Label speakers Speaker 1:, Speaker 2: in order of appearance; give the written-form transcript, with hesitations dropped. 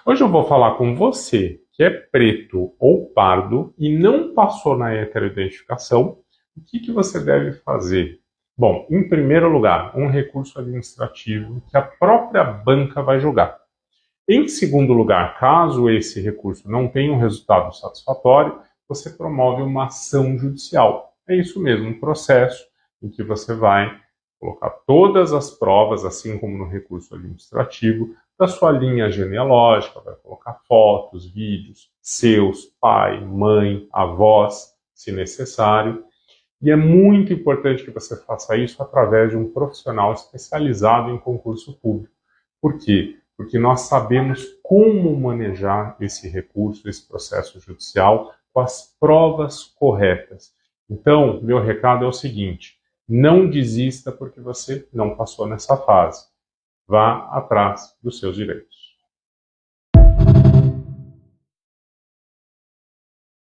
Speaker 1: Hoje eu vou falar com você que é preto ou pardo e não passou na heteroidentificação, o que você deve fazer? Bom, em primeiro lugar, um recurso administrativo que a própria banca vai julgar. Em segundo lugar, caso esse recurso não tenha um resultado satisfatório, você promove uma ação judicial. É isso mesmo, um processo em que você vai colocar todas as provas, assim como no recurso administrativo, da sua linha genealógica, vai colocar fotos, vídeos, seus, pai, mãe, avós, se necessário. E é muito importante que você faça isso através de um profissional especializado em concurso público. Por quê? Porque nós sabemos como manejar esse recurso, esse processo judicial, com as provas corretas. Então, meu recado é o seguinte: não desista porque você não passou nessa fase. Vá atrás dos seus direitos.